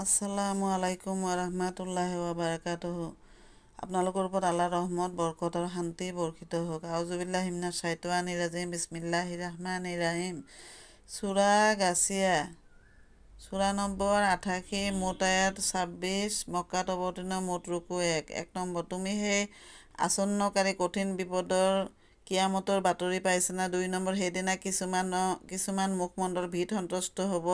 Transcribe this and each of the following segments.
আসসালামু আলাইকুম ওয়াৰাহমাতুল্লাহি ওয়াবাৰাকাতুহু। আপোনালোকৰ ওপৰত আল্লাহৰ ৰহমত বৰকত আৰু শান্তি বৰ্ষিত হওক। আউযুবিল্লাহি মিনাশ শাইতানিৰ ৰাজিম। বিসমিল্লাহিৰ ৰাহমানিৰ ৰাহিম। সূৰা গাছিয়া, সূৰা নম্বৰ 88, মুঠ আয়াত 26, মক্কাত অৱতীৰ্ণ, মুঠ ৰুকু 1 নম্বৰ। তুমি সেই আচন্নকাৰী কঠিন বিপদৰ কিয়ামতৰ বাতৰি পাইছানা? 2 নম্বৰ। সেইদিনা কিছুমান মুখমণ্ডল ভীত সন্ত্ৰস্ত হ'ব।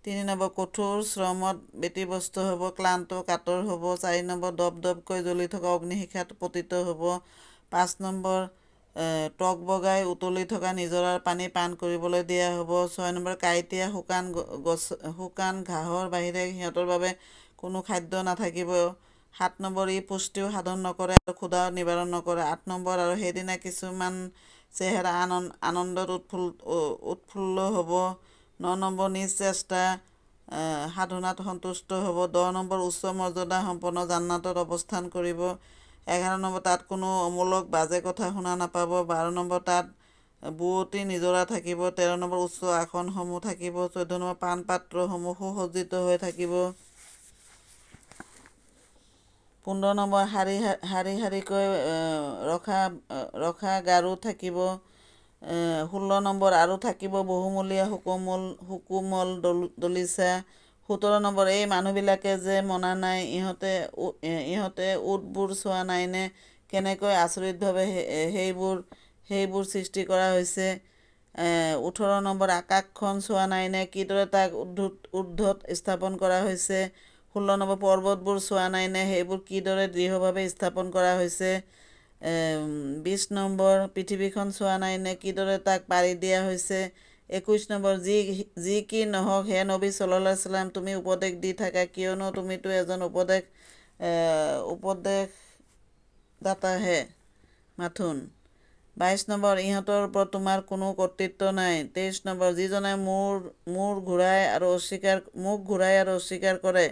3 নম্বৰ। কঠোৰ শ্ৰমত ব্যতিব্যস্ত হ'ব, ক্লান্ত কাতৰ হ'ব। 4 নম্বৰ। দপদপকৈ জ্বলি থকা অগ্নিশিখাত পতিত হ'ব। 5 নম্বৰ। টকবগাই উতলি থকা নিজৰাৰ পানী পান কৰিবলৈ দিয়া হ'ব। 6 নম্বৰ। কাঁইটীয়া শুকান ঘাঁহৰ বাহিৰে সিহঁতৰ বাবে কোনো খাদ্য নাথাকিব। 7 নম্বৰ। ই পুষ্টিও সাধন নকৰে আৰু ক্ষুধাও নিবাৰণ নকৰে। 8 নম্বৰ। আৰু সেইদিনা কিছুমান চেহেৰা আনন্দত উৎফুল্ল হ'ব। 9 নম্বৰ। নিজ চেষ্টা সাধনাত সন্তুষ্ট হ'ব। 10 নম্বৰ। উচ্চ মৰ্যাদা সম্পন্ন জান্নাতত অৱস্থান কৰিব। 11 নম্বৰ। তাত কোনো অমূলক বাজে কথা শুনা নাপাব। 12 নম্বৰ। তাত বুৱতী নিজৰা থাকিব। 13 নম্বৰ। উচ্চ আসনসমূহ থাকিব। 14 নম্বৰ। পান পাত্ৰসমূহ সুসজ্জিত হৈ থাকিব। 15 নম্বৰ। শাৰী শাৰীকৈ ৰখা গাৰু থাকিব। 16 নম্বৰ। আৰু থাকিব বহুমূলীয়া সুকোমল দলিচা। 17 নম্বৰ। এই মানুহবিলাকে যে মনা নাই, ইহঁতে উটবোৰ চোৱা নাইনে? কেনেকৈ আচৰিতভাৱে সেইবোৰ সৃষ্টি কৰা হৈছে। 18 নম্বৰ। আকাশখন চোৱা নাইনে? কিদৰে তাক ঊৰ্ধ্বত স্থাপন কৰা হৈছে। 16 নম্বৰ। পৰ্বতবোৰ চোৱা নাইনে? সেইবোৰ কিদৰে দৃঢ়ভাৱে স্থাপন কৰা হৈছে। 20 নম্বৰ। পৃথিৱীখন চোৱা নাইনে? কিদৰে তাক পাৰি দিয়া হৈছে। 21 নম্বৰ। যি কি নহওক হে নবী ছাল্লাল্লাহু আলাইহি ৱাছাল্লাম, তুমি উপদেশ দি থাকা, কিয়নো তুমিতো এজন উপদেশদাতাহে মাথোন। 22 নম্বৰ। ইহঁতৰ ওপৰত তোমাৰ কোনো কৰ্তৃত্ব নাই। 23 নম্বৰ। যিজনে মুখ ঘূৰাই আৰু অস্বীকাৰ কৰে।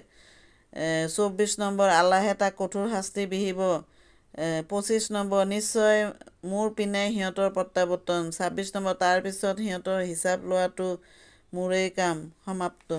24 নম্বৰ। আল্লাহে তাক কঠোৰ শাস্তি বিহিব। 25 নম্বৰ। নিশ্চয় মোৰ পিনে সিহঁতৰ প্ৰত্যাৱৰ্তন। 26 নম্বৰ। তাৰ পিছত সিহঁতৰ হিচাপ লোৱাটো মোৰেই কাম। সমাপ্ত।